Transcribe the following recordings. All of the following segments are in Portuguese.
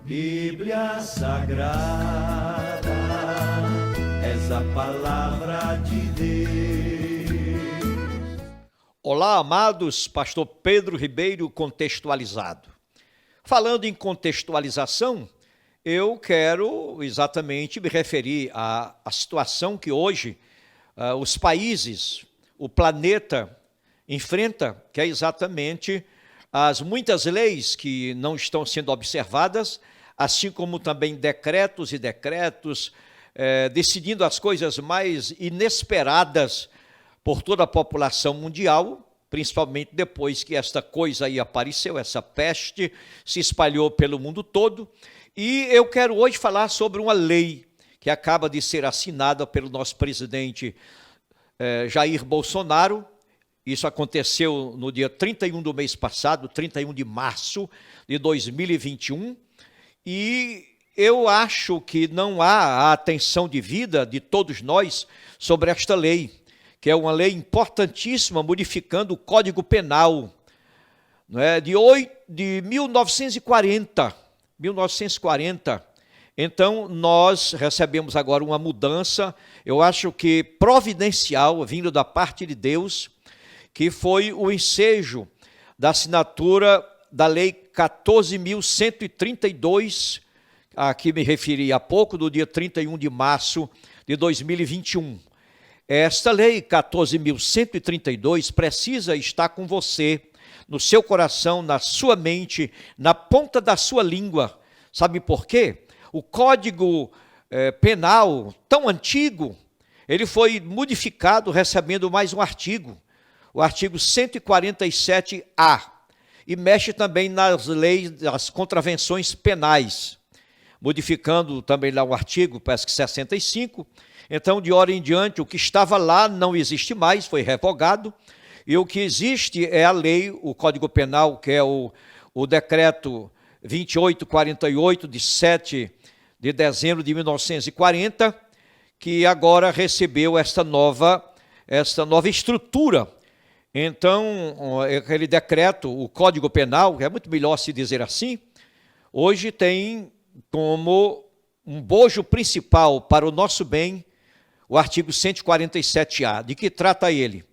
Bíblia Sagrada, és a palavra de Deus. Olá, amados, pastor Pedro Ribeiro contextualizado. Falando em contextualização, eu quero exatamente me referir à situação que hoje os países, o planeta enfrenta, que é exatamente as muitas leis que não estão sendo observadas, assim como também decretos e decretos, decidindo as coisas mais inesperadas por toda a população mundial, principalmente depois que esta coisa aí apareceu, essa peste se espalhou pelo mundo todo. E eu quero hoje falar sobre uma lei que acaba de ser assinada pelo nosso presidente Jair Bolsonaro. Isso aconteceu no dia 31 do mês passado, 31 de março de 2021, e eu acho que não há a atenção devida de todos nós sobre esta lei, que é uma lei importantíssima, modificando o Código Penal, né, de 1940. Então, nós recebemos agora uma mudança, eu acho que providencial, vindo da parte de Deus, que foi o ensejo da assinatura da Lei 14.132, a que me referi há pouco, do dia 31 de março de 2021. Esta Lei 14.132 precisa estar com você, no seu coração, na sua mente, na ponta da sua língua. Sabe por quê? O Código Penal, tão antigo, ele foi modificado recebendo mais um artigo, o artigo 147A, e mexe também nas leis das contravenções penais, modificando também lá o artigo, parece que 65. Então, de hora em diante, o que estava lá não existe mais, foi revogado, e o que existe é a lei, o Código Penal, que é o decreto 2848, de 7 de dezembro de 1940, que agora recebeu esta nova estrutura. Então, aquele decreto, o Código Penal, que é muito melhor se dizer assim, hoje tem como um bojo principal para o nosso bem o artigo 147A. De que trata ele?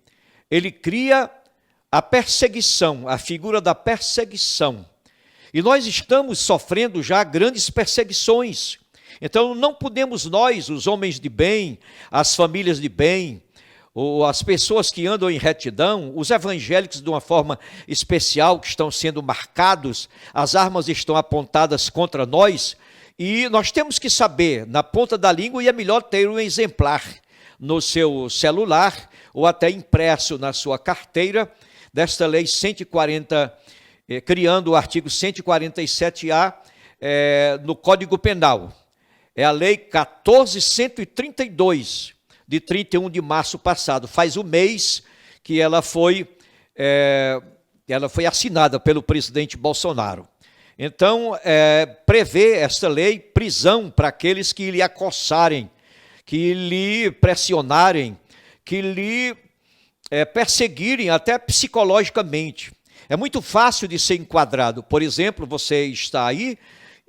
Ele cria a perseguição, a figura da perseguição. E nós estamos sofrendo já grandes perseguições. Então, não podemos nós, os homens de bem, as famílias de bem, ou as pessoas que andam em retidão, os evangélicos de uma forma especial que estão sendo marcados, as armas estão apontadas contra nós, e nós temos que saber, na ponta da língua, e é melhor ter um exemplar no seu celular, ou até impresso na sua carteira, desta lei 140, criando o artigo 147A no Código Penal. É a lei 14.132, de 31 de março passado. Faz um mês que ela foi assinada pelo presidente Bolsonaro. Então, prevê esta lei prisão para aqueles que lhe acossarem, que lhe pressionarem, que lhe perseguirem até psicologicamente. É muito fácil de ser enquadrado. Por exemplo, você está aí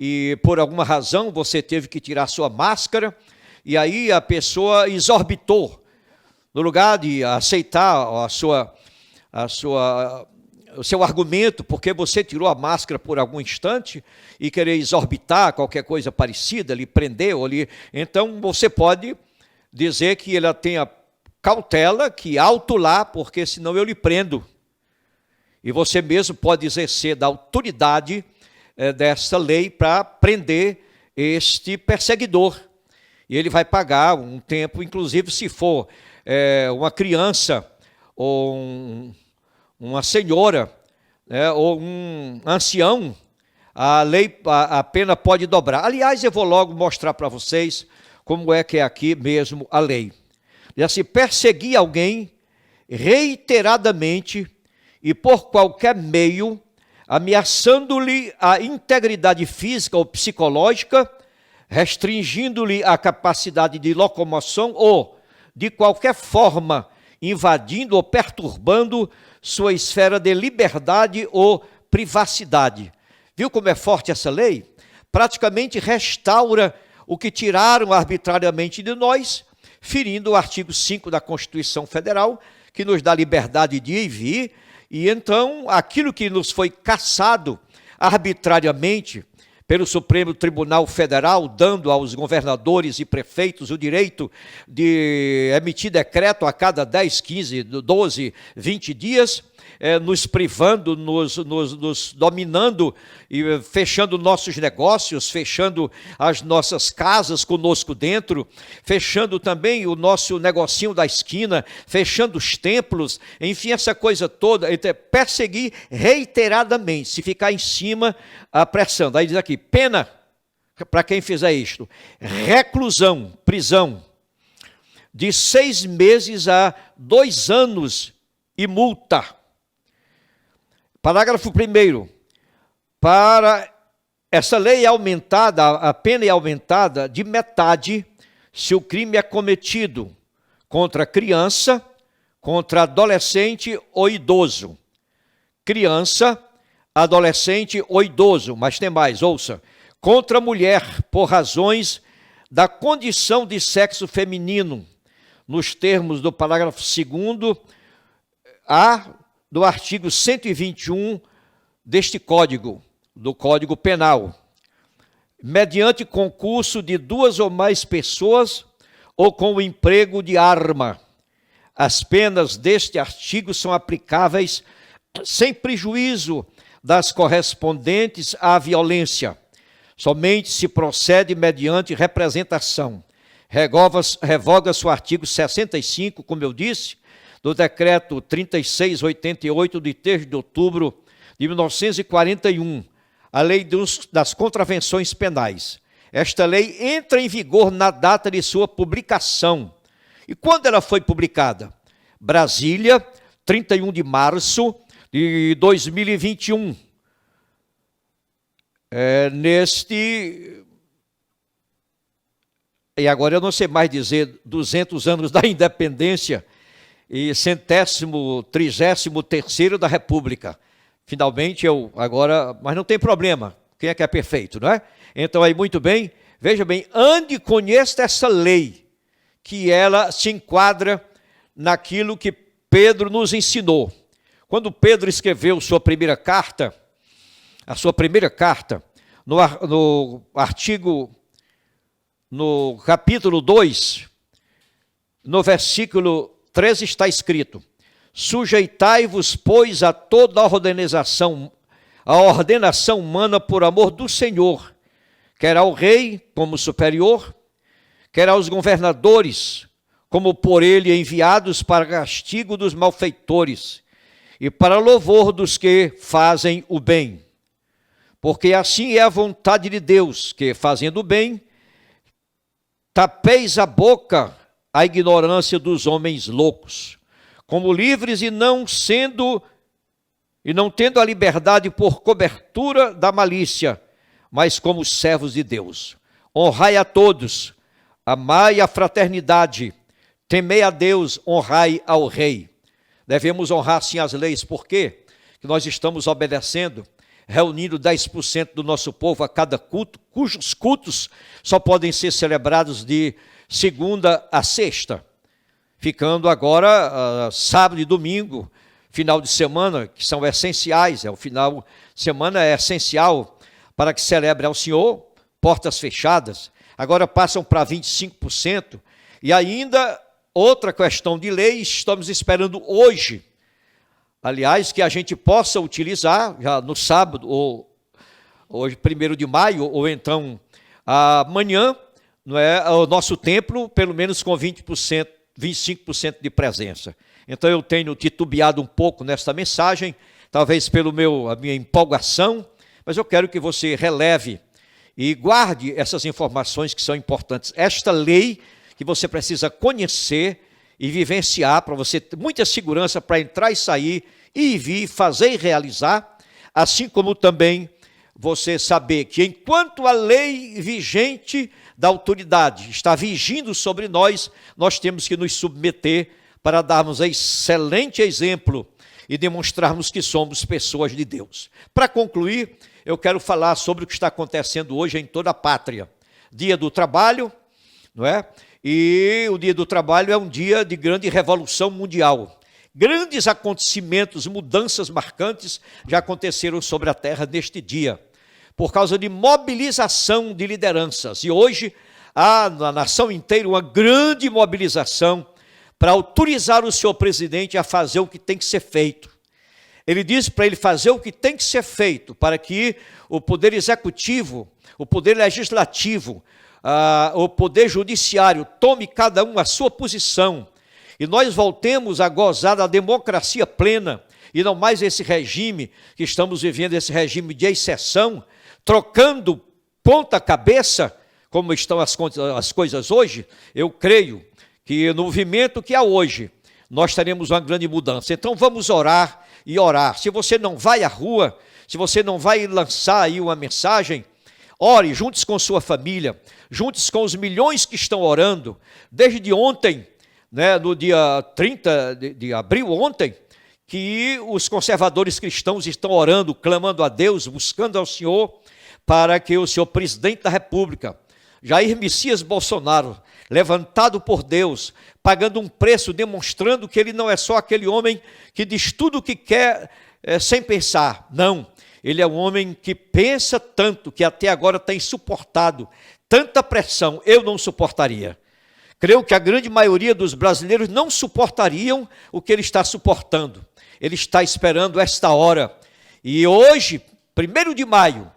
e por alguma razão você teve que tirar sua máscara, e aí a pessoa exorbitou. No lugar de aceitar o seu argumento, porque você tirou a máscara por algum instante e querer exorbitar qualquer coisa parecida, lhe prender, então você pode dizer que ela tenha cautela, que alto lá, porque senão eu lhe prendo. E você mesmo pode exercer da autoridade desta lei para prender este perseguidor. E ele vai pagar um tempo, inclusive se for uma criança ou uma senhora, ou um ancião, a pena pode dobrar. Aliás, eu vou logo mostrar para vocês como é que é aqui mesmo a lei. Diz assim: perseguir alguém reiteradamente e por qualquer meio, ameaçando-lhe a integridade física ou psicológica, restringindo-lhe a capacidade de locomoção ou, de qualquer forma, invadindo ou perturbando sua esfera de liberdade ou privacidade. Viu como é forte essa lei? praticamente restaura o que tiraram arbitrariamente de nós, ferindo o artigo 5 da Constituição Federal, que nos dá liberdade de ir e vir, e então aquilo que nos foi cassado arbitrariamente pelo Supremo Tribunal Federal, dando aos governadores e prefeitos o direito de emitir decreto a cada 10, 15, 12, 20 dias, nos privando, nos dominando e fechando nossos negócios, fechando as nossas casas conosco dentro, fechando também o nosso negocinho da esquina, fechando os templos, enfim, essa coisa toda, perseguir reiteradamente, se ficar em cima, apressando. Aí diz aqui, pena para quem fizer isto, reclusão, prisão, de 6 meses a 2 anos e multa. Parágrafo 1º, para essa lei é aumentada, a pena é aumentada de metade se o crime é cometido contra criança, contra adolescente ou idoso. Criança, adolescente ou idoso, mas tem mais, ouça, contra mulher por razões da condição de sexo feminino, nos termos do parágrafo 2º A do artigo 121 deste Código, do Código Penal, mediante concurso de 2 ou mais pessoas ou com o emprego de arma. As penas deste artigo são aplicáveis sem prejuízo das correspondentes à violência. Somente se procede mediante representação. Revoga-se o artigo 65, como eu disse, do decreto 3688 de 3 de outubro de 1941, a lei das contravenções penais. Esta lei entra em vigor na data de sua publicação. E quando ela foi publicada? Brasília, 31 de março de 2021. E agora eu não sei mais dizer, 200 anos da independência, e 133º da República. Finalmente mas não tem problema, quem é que é perfeito, não é? Então aí muito bem, veja bem, ande e conheça essa lei, que ela se enquadra naquilo que Pedro nos ensinou. Quando Pedro escreveu a sua primeira carta, no capítulo 2, no versículo 13 está escrito: sujeitai-vos, pois, a toda a ordenação humana por amor do Senhor, quer ao rei como superior, quer aos governadores, como por ele enviados para castigo dos malfeitores e para louvor dos que fazem o bem. Porque assim é a vontade de Deus, que, fazendo o bem, tapeis a boca a ignorância dos homens loucos, como livres e não tendo a liberdade por cobertura da malícia, mas como servos de Deus. Honrai a todos, amai a fraternidade, temei a Deus, honrai ao rei. Devemos honrar sim as leis, por quê? Que nós estamos obedecendo, reunindo 10% do nosso povo a cada culto, cujos cultos só podem ser celebrados de segunda a sexta, ficando agora sábado e domingo, final de semana, que são essenciais, o final de semana é essencial para que celebre ao Senhor, portas fechadas, agora passam para 25%, e ainda outra questão de lei, estamos esperando hoje, aliás, que a gente possa utilizar, já no sábado, ou hoje, 1º de maio, ou então amanhã, não é, o nosso templo, pelo menos com 20%, 25% de presença. Então eu tenho titubeado um pouco nesta mensagem, talvez a minha empolgação, mas eu quero que você releve e guarde essas informações que são importantes. Esta lei que você precisa conhecer e vivenciar, para você ter muita segurança para entrar e sair, ir e vir, fazer e realizar, assim como também você saber que enquanto a lei vigente da autoridade está vigindo sobre nós, nós temos que nos submeter para darmos excelente exemplo e demonstrarmos que somos pessoas de Deus. Para concluir, eu quero falar sobre o que está acontecendo hoje em toda a pátria. Dia do trabalho, não é? E o dia do trabalho é um dia de grande revolução mundial. Grandes acontecimentos, mudanças marcantes já aconteceram sobre a terra neste dia, por causa de mobilização de lideranças. E hoje há na nação inteira uma grande mobilização para autorizar o senhor presidente a fazer o que tem que ser feito. Ele disse para ele fazer o que tem que ser feito, para que o poder executivo, o poder legislativo, o poder judiciário tome cada um a sua posição, e nós voltemos a gozar da democracia plena, e não mais esse regime que estamos vivendo, esse regime de exceção, trocando ponta cabeça, como estão as coisas hoje. Eu creio que no movimento que há hoje, nós teremos uma grande mudança. Então vamos orar e orar. Se você não vai à rua, se você não vai lançar aí uma mensagem, ore, junte-se com sua família, junte-se com os milhões que estão orando. Desde ontem, né, no dia 30 de abril, ontem, que os conservadores cristãos estão orando, clamando a Deus, buscando ao Senhor, para que o senhor presidente da República, Jair Messias Bolsonaro, levantado por Deus, pagando um preço, demonstrando que ele não é só aquele homem que diz tudo o que quer sem pensar. Não, ele é um homem que pensa tanto, que até agora tem suportado tanta pressão. Eu não suportaria. Creio que a grande maioria dos brasileiros não suportariam o que ele está suportando. Ele está esperando esta hora. E hoje, 1º de maio,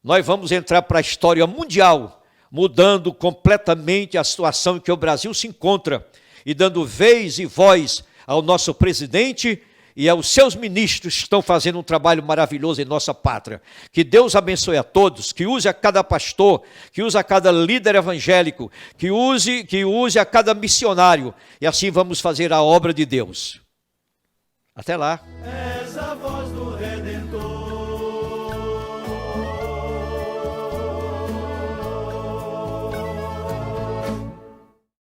nós vamos entrar para a história mundial, mudando completamente a situação em que o Brasil se encontra e dando vez e voz ao nosso presidente e aos seus ministros que estão fazendo um trabalho maravilhoso em nossa pátria. Que Deus abençoe a todos, que use a cada pastor, que use a cada líder evangélico, que use a cada missionário, e assim vamos fazer a obra de Deus. Até lá. És a voz do